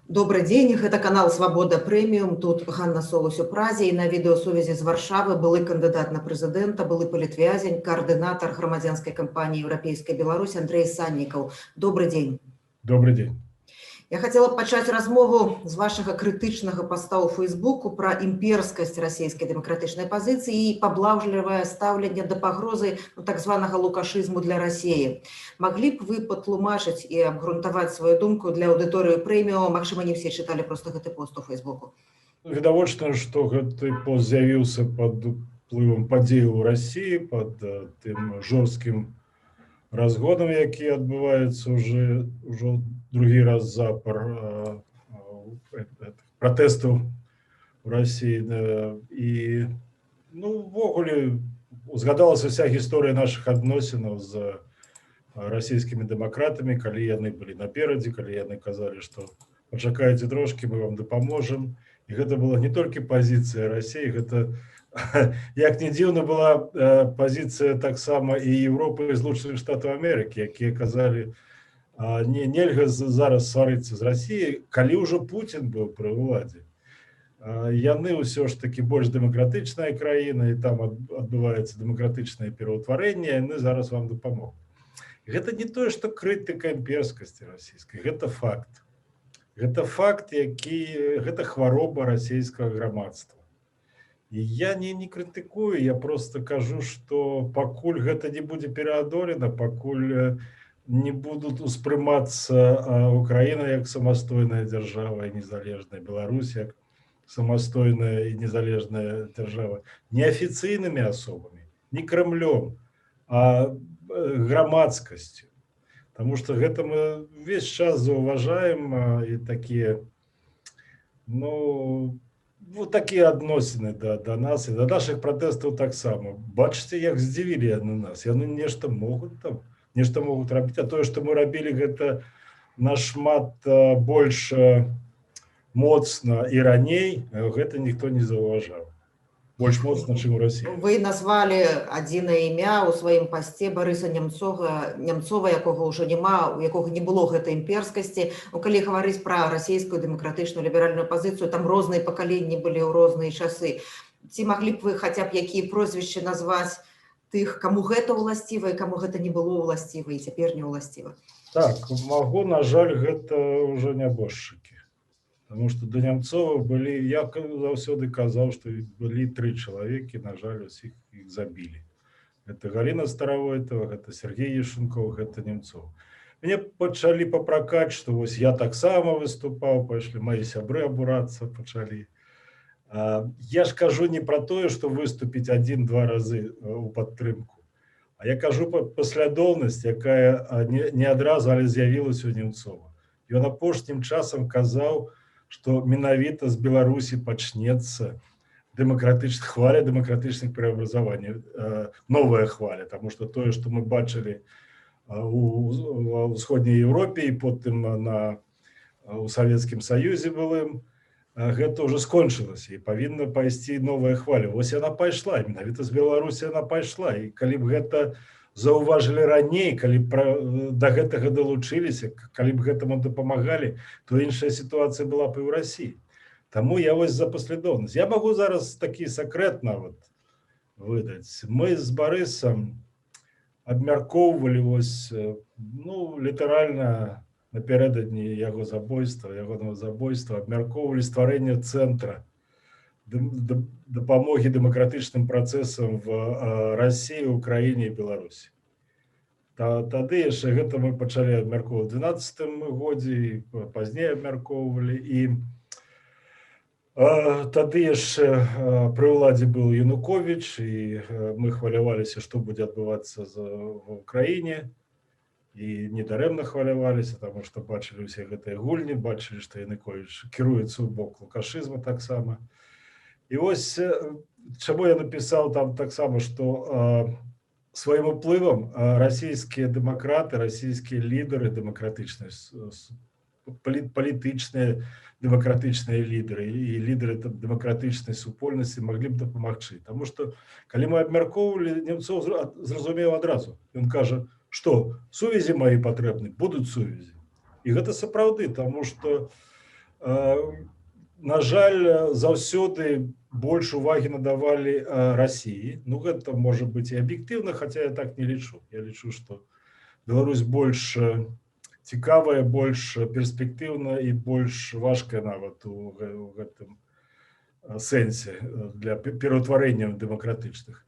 Добрый день, это канал Свобода Премиум, тут Ганна Солось у Празе, и на відеосувязі з Варшавы былы кандыдат на прэзідэнта, былы палітвязень, координатор грамадзянскай кампаніі «Еўрапейская Беларусь» Андрей Санников. Добрый день. Добрый день. Я хотела пачаць размову з вашага крытычнага паста ў Фейсбуку пра імперскасць расійскай дэмакратычнай пазіцыі і паблажлівае стаўленне да пагрозы так званага лукашызму для Расіі. Маглі б вы патлумачыць і абгрунтаваць сваю думку для аўдыторыі Прэміум? Магчыма, не все чыталі просто гэты пост у Фейсбуку. Відавочна, што гэты пост з'явіўся пад уплывам падзеяў у Расіі, пад тым жорсткім разгонам, які адбываецца ўжо другі раз запар пратэстаў у Расіі. І увогуле узгадалася вся гісторыя нашых адносінаў з расійскімі дэмакратамі, калі яны былі наперадзе, калі яны казалі, што пачакайце трошкі, мы вам дапаможам. І гэта была не толькі пазіцыя Расіі, гэта, як не дзіўна, была пазіцыя таксама і Еўропы, і Злучаных Штатаў Амерыкі, якія казалі, нельга зараз сварыцца з Расіяй, калі ўжо Путін быў пры ўладзе. Яны ўсё ж такі больш дэмакратычная краіна, і там адбываецца дэмакратычнае пераўтварэнне, яны зараз вам дапамогуць. Гэта не тое, што крытыка імперскасці расійскай, гэта факт. Гэта факт, гэта хвароба расійскага грамадства. І я не крытыкую, я просто кажу, што пакуль гэта не будзе пераадолена, пакуль не будуць успрымацца Украіна як самастойная дзяржава і незалежная, Беларусь як самастойная і незалежная дзяржава, не афіцыйнымі асобамі, не Крамлём, а грамадскасцю. Таму што гэта мы ўвесь час заўважаем і такія, такія адносіны да нас і да нашых пратэстаў таксама. Бачыце, як здзівілі яны нас. Яны нешта могуць рабіць, а тое, што мы рабілі, гэта нашмат больш моцна і раней, гэта ніхто не заўважаў. Больш моцна, чым у Расіі. Вы назвалі адзінае імя ў сваім пасце Барыса Немцова, якога ўжо няма, у якога не было гэтай імперскасці. Калі гаварыць пра расійскую дэмакратычную ліберальную пазіцыю, там розныя пакаленні былі ў розныя часы. Ці маглі б вы хаця б якія прозвішчы назваць тых, каму гэта ўласціва і каму гэта не было ўласціва і цяпер не ўласціва? Так, магу, на жаль, гэта ўжо нябожчыкі. Таму што да Немцова былі, я заўсёды казаў, што былі 3 чалавекі, на жаль, усіх іх забілі. Гэта Галіна Старавойтова, гэта Сергей Ешунков, гэта Немцов. Мне пачалі папракаць, што вось я таксама выступаў, пайшлі мае сябры абурацца пачалі. Я ж кажу не пра тое, што выступіць 1-2 разы у падтрымку, а я кажу пра паслядоўнасць, якая не адразу, але з'явілася ў Немцова. Ён апошнім часам казаў, што менавіта з Беларусі пачнецца хваля дэмакратычных преобразаванняў, новая хваля, таму што тое, што мы бачылі у ўсходняй Еўропе і потым у Савецкім Саюзе былым, гэта ўжо скончылася і павінна пайсці новая хваля. Вось яна пайшла, менавіта з Беларусі яна пайшла, і калі б гэта заўважылі раней, калі б да гэтага далучыліся, калі б гэтаму дапамагалі, то іншая сітуацыя была б і ў Расіі. Таму я вось за паслядоўнасць. Я магу зараз такі сакрэт нават выдаць. Мы з Барысам абмяркоўвалі літаральна напярэдадні ягонага забойства, абмяркоўвалі стварэнне цэнтра дапамогі дэмакратычным працэсам в Расіі, Украіне і Беларусі. Тады яшчэ гэта мы пачалі абмяркоўваць у 2012 годзе, і пазней абмяркоўвалі. І тады яшчэ пры ўладзе быў Януковіч, і мы хваляваліся, што будзе адбывацца в Украіне. І недарэмна хваляваліся, таму што бачылі ўсе гэтыя гульні, бачылі, што Януковіч кіруецца ў бок лукашызму таксама. І вось чаму я напісаў там таксама, што сваім уплывам расійскія дэмакраты, расійскія лідары дэмакратычныя, палітычныя дэмакратычныя лідары і лідары дэмакратычнай супольнасці маглі б дапамагчы. Таму што калі мы абмяркоўвалі, Немцоў зразумеў адразу. Ён кажа, што сувязі мае патрэбны, будуць сувязі. І гэта сапраўды, таму што на жаль, заўсёды больш увагі надавалі Расіі. Ну, гэта можа быць і аб'ектыўна, хаця я так не лічу. Я лічу, што Беларусь больш цікавая, больш перспектыўна і больш важкая нават у гэтым сэнсе для пераўтварэнняў дэмакратычных.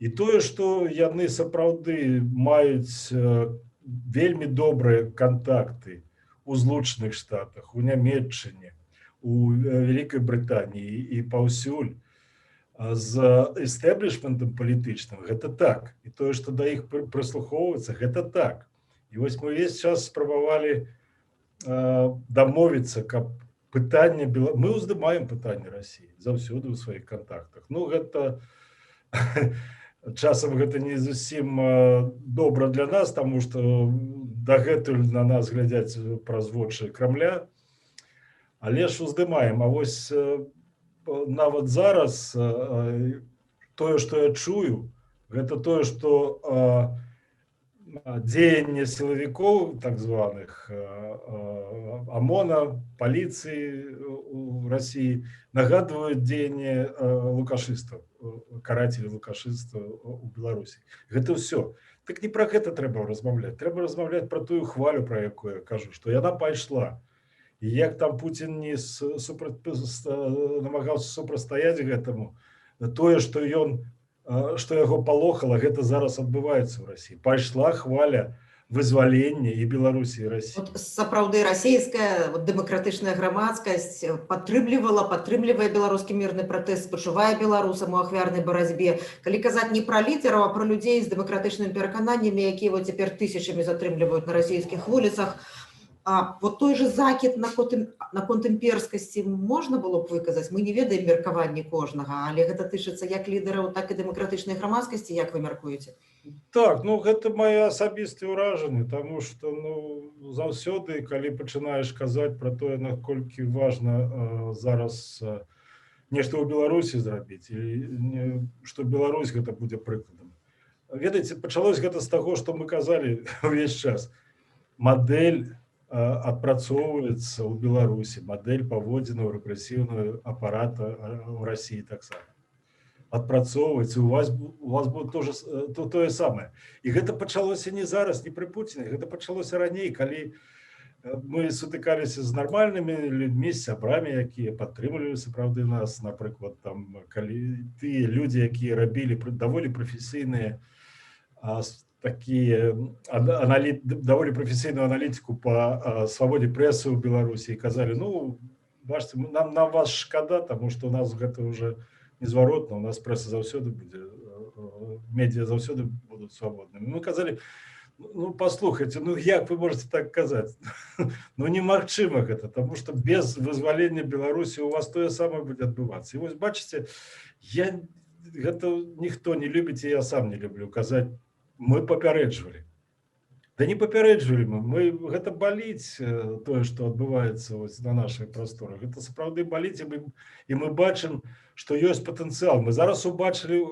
І тое, што яны сапраўды маюць вельмі добрыя кантакты у Злучаных Штатах, у Нямецчыне, у Вялікай Брытаніі і паўсюль з эстаблішментам палітычным, гэта так. І тое, што да іх прыслухоўваецца, гэта так. І вось мы ўвесь час спрабавалі дамовіцца, каб пытанне мы ўздымаем пытанне Расіі заўсёды ў сваіх кантактах. Ну, гэта часам гэта не зусім добра для нас, таму што дагэтуль на нас глядзяць праз вочы Крамля, але ж уздымаем. А вось нават зараз тое, што я чую, гэта тое, што дзеянне сілавікоў, так званых ОМОНа, паліцыі у Расіі нагадваюць дзеянне лукашыстаў, карацелей лукашыстаў у Беларусі. Гэта ўсё. Так не пра гэта трэба размаўляць. Трэба размаўляць пра тую хвалю, пра якую я кажу, што яна пайшла. І як там Пуцін не намагаўся супрацьстаяць гэтаму, тое, што яго палохала, гэта зараз адбываецца ў Расіі. Пайшла хваля вызвалення і Беларусі, і Расіі. Сапраўды расійская дэмакратычная грамадскасць падтрымлівае беларускі мірны пратэст, спачувае беларусам у ахвярнай барацьбе. Калі казаць не пра лідараў, а пра людзей з дэмакратычнымі перакананнямі, якія цяпер тысячамі затрымліваюць на расійскіх вуліцах, вот той же закид наконт імперскасці можна было б выказаць? Мы не ведаем меркаванні кожнага, але гэта тычыцца як лідараў, так і дэмакратычнай грамадскасці, як вы мяркуеце? Так, ну гэта мае асабістыя ўражанні, таму што заўсёды, калі пачынаеш казаць пра тое, наколькі важна зараз нешта ў Беларусі зрабіць, і што Беларусь гэта будзе прыкладам. Ведаеце, пачалось гэта з таго, што мы казалі ўвесь час. Мадэль адпрацоўваецца ў Беларусі, мадэль паводзінаў рэпрэсіўнага апарата ў Расіі таксама. Адпрацоўваецца, у вас будзе тое самае. І гэта пачалося не зараз, не пры Пуціне, гэта пачалося раней, калі мы сутыкаліся з нармальнымі людзьмі, з сябрамі, якія падтрымлівалі сапраўды нас, напрыклад, там, калі тыя людзі, якія рабілі даволі прафесійныя такие даволі прафесійную аналітику по свабодзе прэсы ў Беларусі і казалі, ну, бачце, нам вас шкада, таму што у нас гэта уже незваротна, у нас прэса заўсёды будзе, медіа заўсёды будуць свабоднымі. Мы казалі, ну, паслухайце, ну, як вы можете так казаць? Ну, немагчыма гэта, таму што без вызвалення Беларусі у вас тое самае будзе адбывацца. І вось, бачыце, гэта ніхто не любіць, і я сам не люблю казаць, мы папярэджвалі. Да не папярэджвалі мы. Гэта баліць тое, што адбываецца на нашых прасторах. Гэта сапраўды баліць, і мы бачым, што ёсць патэнцыял. Мы зараз убачылі,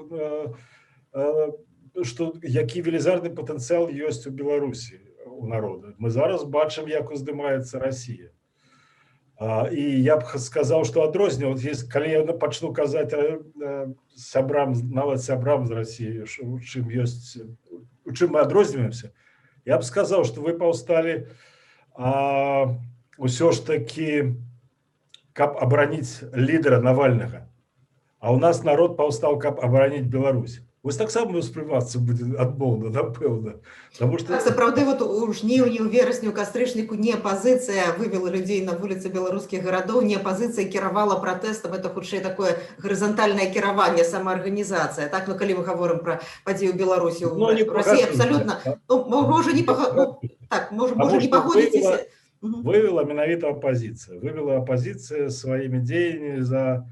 што які велізарны патэнцыял ёсць у Беларусі у народа. Мы зараз бачым, як уздымаецца Расія. І я б сказаў, што адрозненне, калі я пачну казаць сябрам, нават сябрам з Расіі, у чым мы адрозніваемся, я б сказаў, што вы паўсталі ўсё ж такі, каб абараніць лідара Навальнага, а ў нас народ паўстаў, каб абараніць Беларусь. Вось таксама успрымацца будзе адмоўна, напэўна. Сапраўды, у жніўні, у верасні, у кастрычніку не апазіцыя вывела людзей на вуліцы беларускіх гарадоў, не апазіцыя кіравала пратэстам, это хутчэй такое гарызантальнае кіраванне, самаарганізацыя. Так, ну, калі мы гаворым пра падзею Беларусі, у Расіі абсалютна, можа не пагодзіцеся. Вывела менавіта апазіцыя. Вывела апазіцыя сваімі дзеяннямі за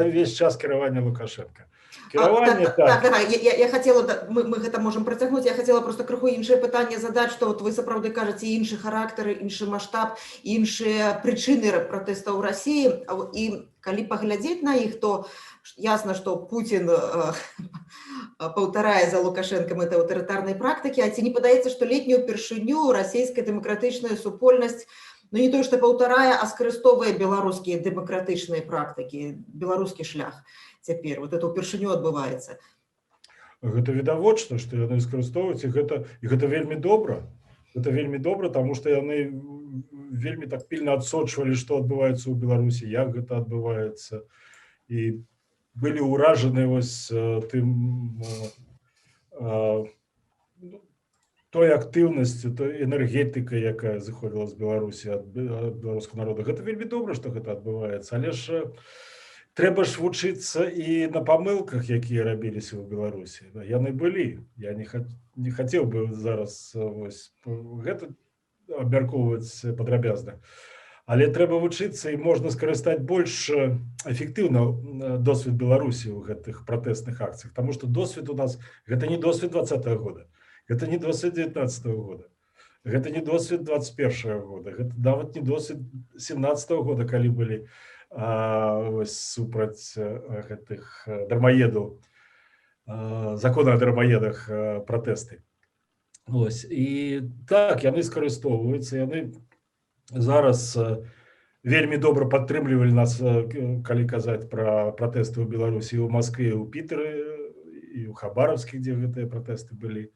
весь час кіравання Лукашенка. Я хотела, мы гэта можем працягнуць, я хотела просто крыху іншае пытанне задаць, што вы сапраўды кажаце іншы характар, іншы маштаб, іншыя прычыны пратэстаў у Расіі, і калі паглядзець на іх, то ясна, што Пуцін паўтарае за Лукашэнкам этой аўтарытарнай практыкі, а ці не падаецца, што летнюю упершыню расійская дэмакратычная супольнасць Ну не тое, што паўтарае, а скарыстоўвае беларускія дэмакратычныя практыкі, беларускі шлях цяпер. Вот это ўпершыню адбываецца. Гэта відавочна, што яны скарыстоўваюць, і гэта вельмі добра. Гэта вельмі добра, таму што яны вельмі так пільна адсочвалі, што адбываецца ў Беларусі, як гэта адбываецца. І былі ўражаны вось тым той актыўнасцю, той энергетыкай, якая зыходзіла з Беларусі ад беларускага народа. Гэта вельмі добра, што гэта адбываецца, але ж трэба ж вучыцца і на памылках, якія рабіліся ў Беларусі. Яны былі. Я не хацеў бы зараз вось гэта абмяркоўваць падрабязна. Але трэба вучыцца, і можна скарыстаць больш эфектыўна досвед Беларусі ў гэтых пратэсных акцыях, таму што досвед у нас гэта не досвед 20-го года. Гэта не досвід 19-го года, гэта не досвід 21-го года, гэта нават не досвід 17-го года, калі былі супраць гэтых дармаедаў, закона о дармаедах пратэсты. І так, яны скарыстоўваюцца, яны зараз вельмі добра падтрымлівалі нас, калі казаць пра пратэсты ў Беларусі, і ў Маскве, і ў Пітэры, і ў Хабаровске, дзе гэтыя пратэсты былі.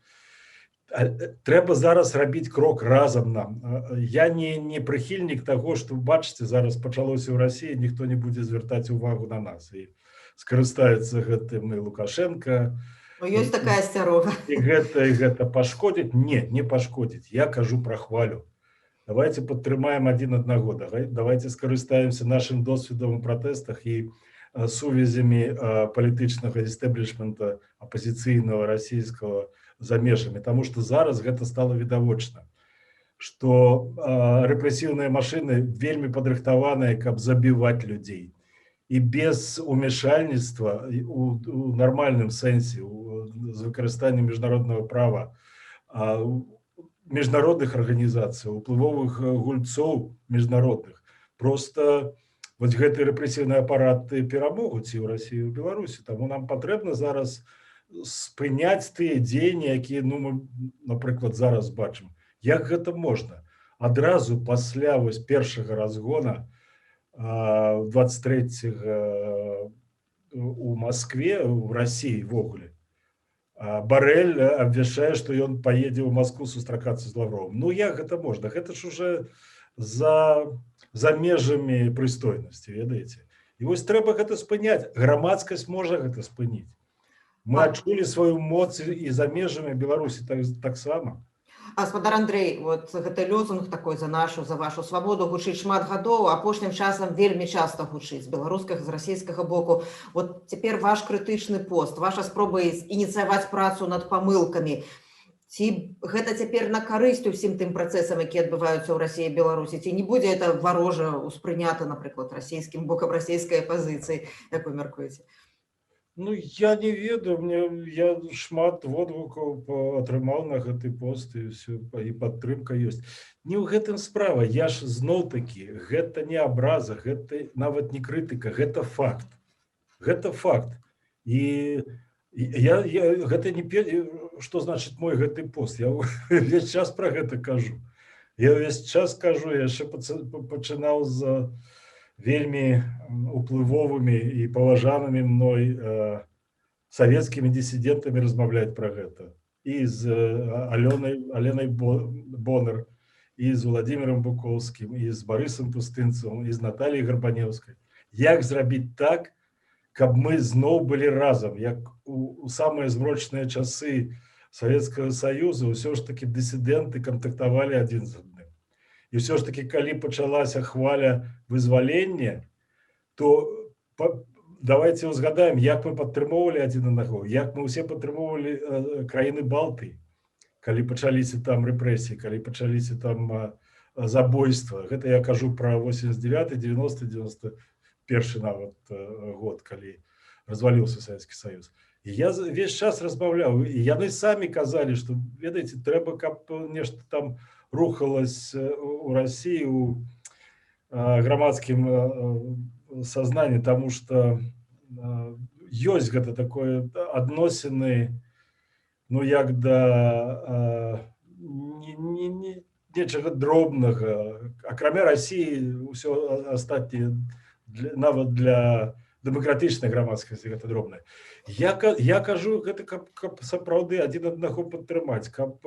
Трэба зараз рабіць крок разам нам. Я не прыхільнік таго, што, бачыце, зараз пачалося ў Расіі, ніхто не будзе звяртаць увагу на нас. І скарыстаецца гэтым і Лукашенко. Ёсць такая асцярога. І гэта пашкодзіць? Не пашкодзіць. Я кажу пра хвалю. Давайте падтрымаем адзін аднаго. Давайте скарыстаемся нашым досведам у пратэстах і сувязямі палітычнага эстаблішмента апазіцыйнага расійскага за межамі, таму што зараз гэта стала відавочна, што рэпрэсіўныя машыны вельмі падрыхтаваныя, каб забіваць людзей. І без умешальніцтва у нармальным сэнсе, з выкарыстаннем міжнароднага права, міжнародных арганізацый, уплывовых гульцоў міжнародных, просто вось гэты рэпрэсіўны апарат перамогуць і ў Расіі, і ў Беларусі. Таму нам патрэбна зараз спыняць тыя дзеянні, якія, мы, напрыклад, зараз бачым. Як гэта можна? Адразу пасля вось першага разгона 23-го у Маскве, у Расіі ввогуле, Барэль абвяшчае, што ён паедзе ў Маскву сустракацца з Лавровым. Як гэта можна? Гэта ж уже за межамі прыстойнасці, ведаеце? І вось трэба гэта спыняць. Грамадскасць можа гэта спыніць. Мы адчулі сваю моц і за межамі Беларусі таксама. Гаспадар Андрэй, вот гэты лозунг такой за нашу, за вашу свабоду гучыць шмат гадоў, апошнім часам вельмі часта гучыць з беларускага, з расійскага боку. Вот цяпер ваш крытычны пост, ваша спроба ініцыяваць працу над памылкамі. Ці гэта цяпер на карысць усім тым працэсам, якія адбываюцца ў Расіі і Беларусі? Ці не будзе это варожа ўспрынята, напрыклад, расійскім бокам расійскай апазіцыі, як вы мяркуеце? Я не ведаю, я шмат водгукаў атрымаў на гэты пост, і падтрымка ёсць. Не ў гэтым справа, я ж зноў-такі, гэта не абраза, гэта нават не крытыка, гэта факт. Гэта факт. І гэта не што значыць мой гэты пост, я ўвесь час пра гэта кажу. Я ўвесь час кажу, я яшчэ пачынаў з вельмі уплывовымі і паважанымі мной савецкімі дысідэнтамі размаўляць пра гэта. І з Аленай Бонар, і з Владимиром Буковскім, і з Барысам Пустынцевым, і з Натальей Гарбанеўскай. Як зрабіць так, каб мы зноў былі разам, як у самыя змрочныя часы Савецкага Саюза ўсё ж такі дысідэнты кантактавалі адзін з адным. І ўсё ж такі, калі пачалася хваля вызвалення, то давайте узгадаем, як мы падтрымоўвалі адзін аднаго, як мы ўсе падтрымоўвалі краіны Балтыі, калі пачаліся там рэпрэсіі, калі пачаліся там забойства. Гэта я кажу пра 89, 90, 91 нават год, калі разваліўся Савецкі Саюз. І я весь час размаўляў, і яны самі казалі, што, ведаеце, трэба, каб нешта там рухалось у России, у громадскім сознании, тому что ёсць гэта такое адносіны, як да нечага дробнага, акрамя России ўсё астатняе нават для дэмакратычнай грамадскасці гэта дробнае. Я кажу гэта каб сапраўды адзін аднаго падтрымаць, каб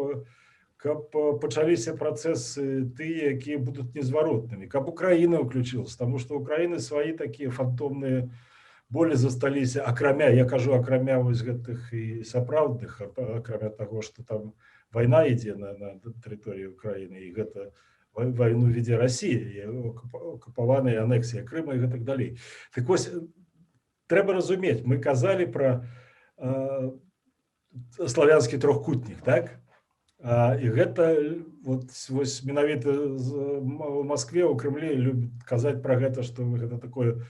пачаліся працэсы тыя, якія будуць незваротнымі, каб Украіна ўключылася, таму што Украіны свае такія фантомныя болі засталіся, я кажу акрамя вось гэтых і сапраўдных, акрамя таго, што там вайна ідзе на тэрыторыі Украіны, і гэта вайну вядзе Расія, акупаваная анексія Крыма і гэтак далей. Так вось, трэба разумець, мы казалі пра славянскі трохкутнік, так? І гэта вось менавіта ў Маскве, у Крымлі любяць казаць пра гэта, што гэта такое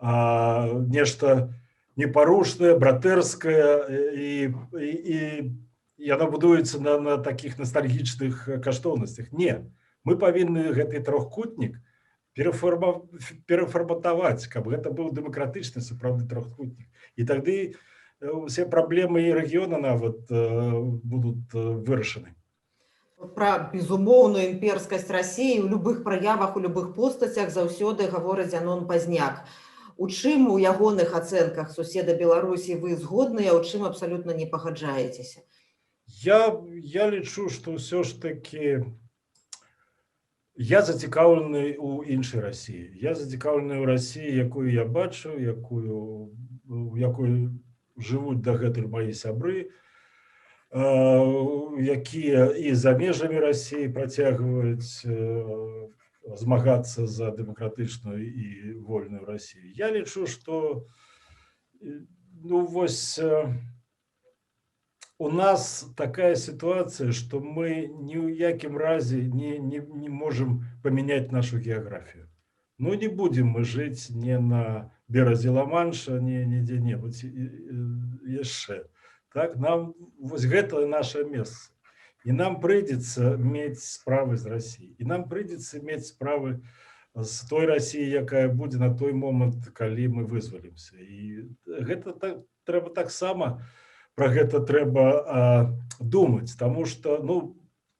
нешта непарушнае, братэрскае, і яно будуецца на такіх настальгічных каштоўнасцях. Не, мы павінны гэты трохкутнік перафарматаваць, каб гэта быў дэмакратычны сапраўдны трохкутнік. І тады усе праблемы і рэгіёна нават будуць вырашаны. Пра безумоўную імперскасць Расіі ў любых праявах, у любых постацях заўсёды гаворыць Зянон Пазняк. У чым у ягоных ацэнках суседа Беларусі вы згодныя, у чым абсалютна не пагаджаецеся? Я лічу, што ўсё ж такі я зацікаўлены ў іншай Расіі. Я зацікаўлены ў Расіі, якую я бачу, якую жывуць дагэтуль мае сябры, якія і за межамі Расіі працягваюць змагацца за дэмакратычную і вольную Расію. Я лічу, што у нас такая ситуация, что мы ни в якім разе не можем поменять нашу географию. Ну, не будем мы жить не на березе Ла-Манша, нідзе-небудзь яшчэ. Так, нам вось гэта наше место. И нам придется иметь справы с Россией. И нам придется иметь справы с той Россией, якая будет на той момент, калі мы вызвалимся. И гэта трэба таксама про гэта трэба думаць, тому что, ну,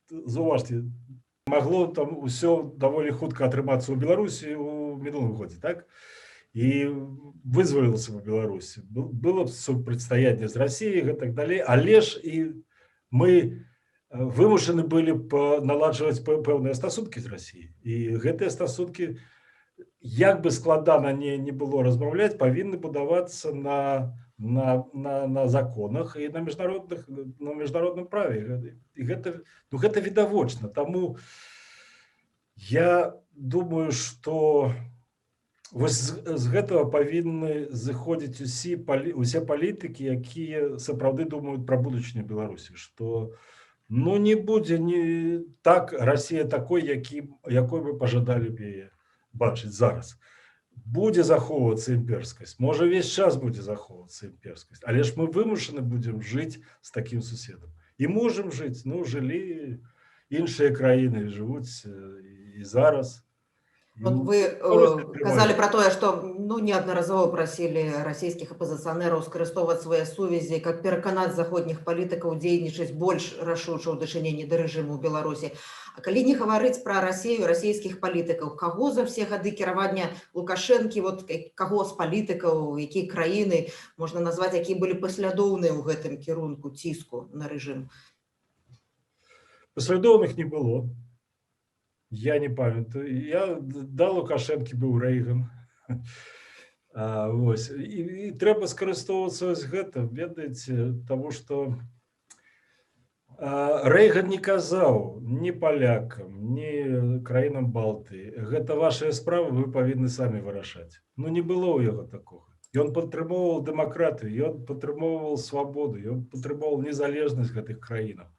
заўважце, магло там усё даволі хутка атрымацца ў Беларусі у мінулым годзе, так? И вызвалілася ў Беларусі. Было супрацьстаянне з Расіяй і так далей, але ж і мы вымушаны былі наладжваць пэўныя стасункі з Расіяй. І гэтыя стасункі, як бы складана не было размаўляць, павінны будавацца на законах і на міжнародным праве. І гэта відавочна. Таму я думаю, што вось з гэтага павінны зыходзіць усе палітыкі, якія сапраўды думаюць пра будучыню Беларусі, што ну не будзе так Расія такой, якой мы пажадалі б яе бачыць зараз. Будзе захоўвацца імперскасць, можа увесь час будзе захоўвацца імперскасць, але ж мы вымушаны будзем жыць з такім суседам. І можам жыць, ну, жылі іншыя краіны, жывуць і зараз. Вот вы казалі пра тое, што неаднаразова прасілі расійскіх апазіцыянераў скарыстоўваць свае сувязі, каб пераканаць заходніх палітыкаў дзейнічаць больш рашуча ў дачыненні да рэжыму ў Беларусі. А калі не гаварыць пра Расію, расійскіх палітыкаў, каго за ўсе гады кіравання Лукашэнкі, каго з палітыкаў, якія краіны можна назваць, якія былі паслядоўныя ў гэтым кірунку ціску на рэжым? Паслядоўных не было. Я не памятаю. Да Лукашэнкі быў Рэйган. І трэба скарыстоўвацца з гэтым, ведаеце, таму што Рэйган не казаў ні палякам, ні краінам Балтыі. Гэта вашыя справы, вы павінны самі вырашаць. Ну, не было ў яго такога. Ён падтрымоўваў дэмакратыю, ён падтрымоўваў свабоду, ён падтрымоўваў незалежнасць гэтых краінаў.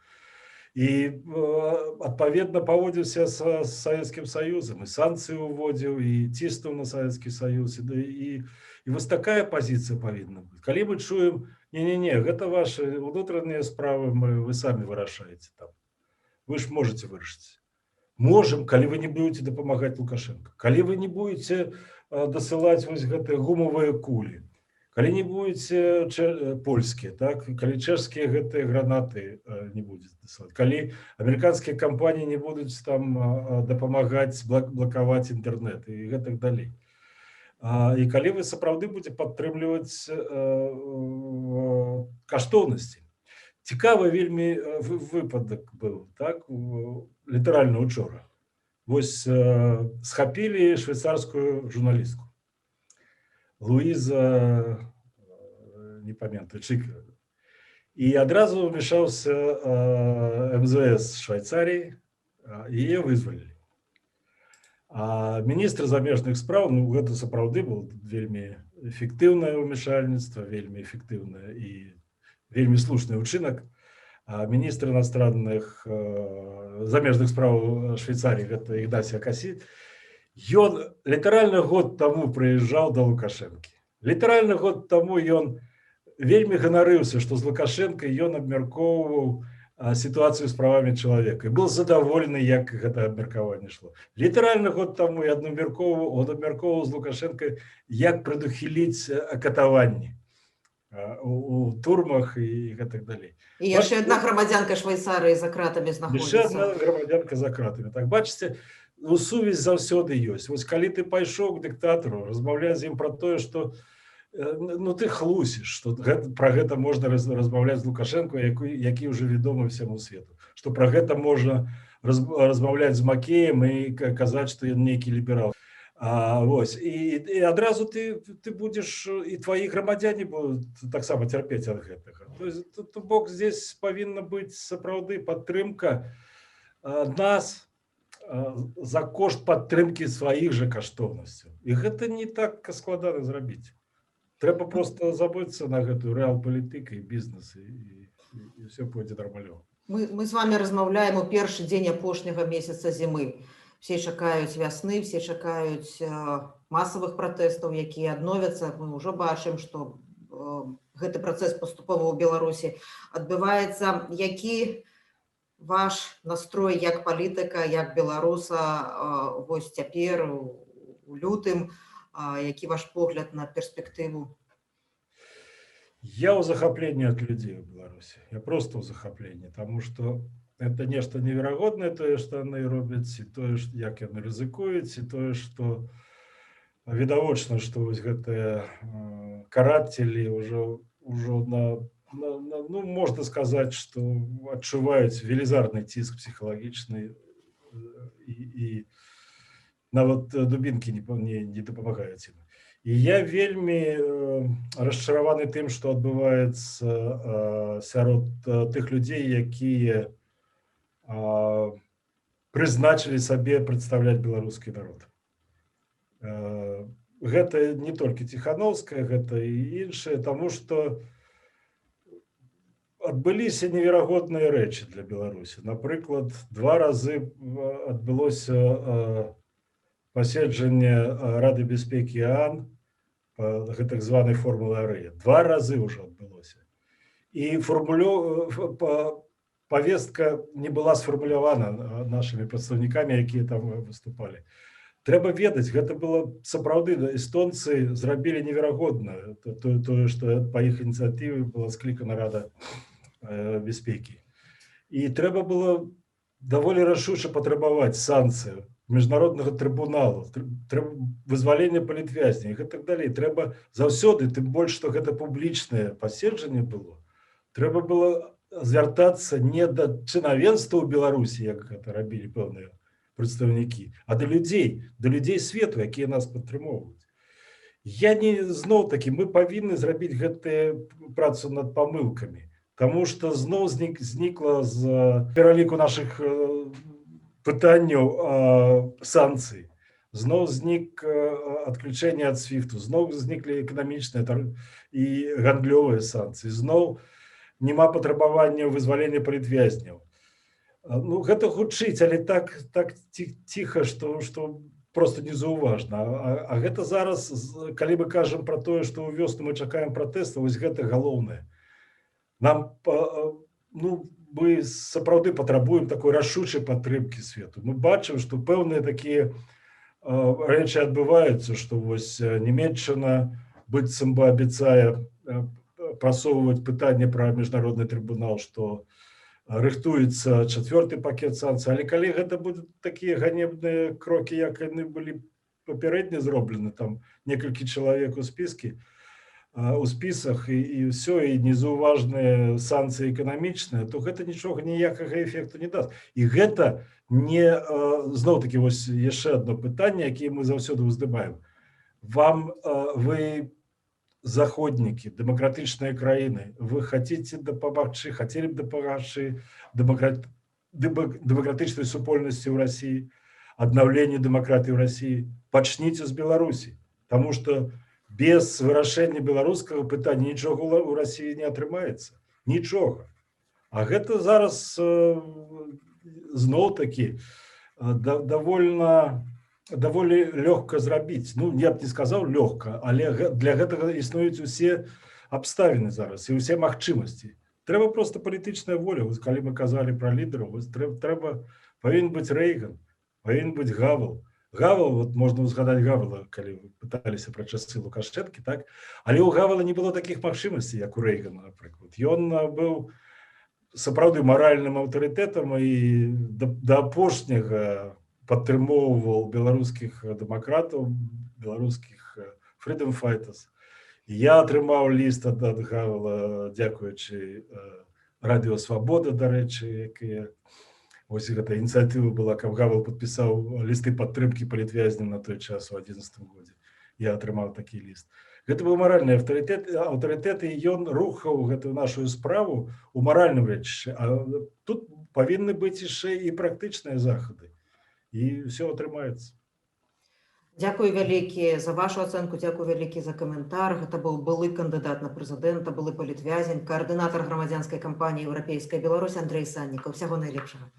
І адпаведна паводзіўся з Савецкім Саюзам, і санкцыі ўводзіў, і ціснуў на Савецкі Саюз. І вось такая пазіцыя павінна быць. Калі мы чуем, не, гэта ваши внутренние справы, вы самі вырашаеце там. Вы ж можете вырашыць. Можем, калі вы не будете дапамагаць Лукашенко. Калі вы не будете дасылаць вось гэтыя гумавыя кулі. Калі не будзе польскія, так, калі чэшскія гэтыя гранаты не будуць дасылаць, калі амерыканскія кампаніі не будуць там дапамагаць блакаваць інтэрнэт і гэтак далей. І калі вы сапраўды будзе падтрымліваць каштоўнасці. Цікавы вельмі выпадак быў, так, літаральна учора. Вось схапілі швейцарскую журналістку. Луиза, не памятаю, чык. І адразу ўмешаўся МЗС Швейцаріі, і яе вызвалілі. А міністр замежных спраў, ну, гэта сапраўды был вельмі эфектыўнае ўмешальніцтва, вельмі эфектыўнае і вельмі слушны ўчынак. А міністр иностранных замежных спраў Швейцаріі, гэта Игнасио Касси, ён літаральна год таму прыязджаў да Лукашэнкі. Літаральна год таму ён вельмі ганарыўся, што з Лукашэнкай ён абмяркоўваў ситуацию с правами человека. И был задоволены, як гэта абмеркаванне шло. Літаральна год таму он абмяркоўваў з Лукашэнкай, як прадухіліць катаванні у турмах і гэтак далей. І яшчэ одна грамадзянка Швейцарыі за кратамі знаходзіцца. Яшчэ одна грамадзянка за кратамі. Так, бачыце, сувязь заўсёды ёсць. Вось калі ты пайшоў к дыктатару, размаўляць з ім пра тое, што ну ты хлусіш, што пра гэта можна размаўляць з Лукашэнко, які ўжо вядомы ўсяму свету. Што пра гэта можна размаўляць з Макеем і казаць, што ён нейкі ліберал. Вось. І адразу ты будзеш, і твои грамадзяне будуць таксама цярпець ад гэтага. То бок здесь павінна быць сапраўды падтрымка нас за кошт падтрымкі сваіх жа каштоўнасцяў. І гэта не так складана зрабіць. Трэба просто забыцца на гэтую рэал-палітыку і бізнес, і ўсё пойдзе нармалёва. Мы з вами размаўляем у першы дзень апошняга месяца зімы. Все чакаюць вясны, все чакаюць масавых пратэстаў, якія адновяцца. Мы ўжо бачым, што гэты працэс паступова ў Беларусі адбываецца. Які ваш настрой як палітыка, як беларуса вось цяпер у лютым? Які ваш погляд на перспектыву? Я ў захапленні ад людзей у Беларусі. Я просто ў захапленні, таму што это нешта неверагоднае, тое, што яны робяць, і тое, як яны рызыкуюць, і тое, што відавочна, што вось гэтыя карацелі ўжо ну, можна сказаць, што адчуваюць велізарны ціск псіхалагічны, і нават дубінкі не дапамагаюць ім. І я вельмі расчараваны тым, што адбываецца сярод тых людзей, якія прызначылі сабе прадстаўляць беларускі народ. Гэта не толькі Ціхановская, гэта і іншыя, таму што адбыліся неверагодныя рэчы для Беларусі. Напрыклад, 2 разы адбылося паседжанне Рады бяспекі ААН па гэтак званай формулы Арыя. 2 разы ўжо адбылося. І павестка не была сфармулявана нашымі прадстаўнікамі, якія там выступалі. Трэба ведаць, гэта было сапраўды, эстонцы зрабілі неверагодна тое, што па іх ініцыятыве была склікана Рада бяспекі. І трэба было даволі рашуча патрабаваць санкцыю міжнароднага трыбуналу, трэба вызвалення палітвязняў і гэтак далей. Трэба заўсёды, тым больш, што гэта публічнае паседжанне было, трэба было звяртацца не да чынавенства ў Беларусі, як гэта рабілі пэўныя прадстаўнікі, а да людзей свету, якія нас падтрымоўваюць. Я не зноў-такі, мы павінны зрабіць гэтую працу над памылкамі, таму што зноў знікла з пераліку нашых пытанняў санкцый, зноў знік адключэнне ад свіфту, зноў зніклі эканамічныя і гандлёвыя санкцыі, зноў няма патрабавання вызвалення палітвязняў. Ну, гэта гучыць, але так ціха, што просто незаўважна. А гэта зараз, калі мы кажам пра тое, што ў вёсну мы чакаем пратэсту, вось гэта галоўнае. Нам, ну, мы сапраўды патрабуем такой рашучай падтрымкі свету. Мы бачым, што пэўныя такія рэчы адбываюцца, што вось Нямецчына быццам бы абяцае прасоўваць пытанне пра міжнародны трыбунал, што рыхтуецца 4-й пакет санкцый, але калі гэта будуць такія ганебныя крокі, як яны былі папярэдне зроблены, там некалькі чалавек у спісах і ўсё, і незаўважныя санкцыі эканамічныя, то гэта нічога, ніякага эфекту не даст. І гэта не, зноў-такі, вось яшчэ одно пытанне, якое мы заўсёды ўздымаем. Вы заходнікі, дэмакратычныя краіны, вы хацелі б дапамагчы дэмакратычнай супольнасці ў Расіі, аднаўленню дэмакратыі ў Расіі, пачніце з Беларусі, таму што без вырашэння беларускага пытання нічога ў Расіі не атрымаецца, нічога. А гэта зараз зноў-такі даволі лёгка зрабіць. Ну, я б не сказаў лёгка, але для гэтага існуюць усе абставіны зараз і ўсе магчымасці. Трэба проста палітычная воля. Калі мы казалі пра лідараў, павінен быць Рэйган, павінен быць Гавел. Гавел, вот можна ўзгадаць Гавела, калі вы пыталіся пра часы Лукашэнкі, так? Але ў Гавела не было такіх магчымасцей, як у Рэйгана, напрыклад. Ён быў сапраўды маральным аўтарытэтам і да апошняга падтрымоўваў беларускіх дэмакратаў, беларускіх freedom fighters. Я атрымаў ліст ад Гавела, дзякуючы Радыё Свабода, дарэчы, якія... Вось гэта ініцыятыва была, каб Гавел падпісаў лісты падтрымкі палітвязням на той час у 2011 годзе. Я атрымаў такі ліст. Гэта быў маральны аўтарытэт, і ён рухаў гэтую нашу справу ў маральным рэчышчы. А тут павінны быць яшчэ і практычныя захады. І ўсё атрымаецца. Дзякую вялікі за вашу ацэнку, дзякую вялікі за каментар. Гэта быў былы кандыдат на прэзідэнта, былы палітвязень, каардынатар грамадзянскай кампаніі «Еўрапейская Беларусь» Андрэй Саннікаў. Усяго найлепшага.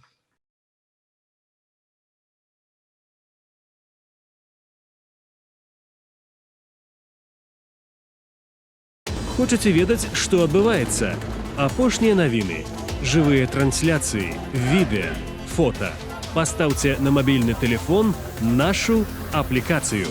Хочаце ведаць, што адбываецца? Апошнія навіны, жывыя трансляцыі, відэа, фота. Пастаўце на мабільны тэлефон нашу аплікацыю.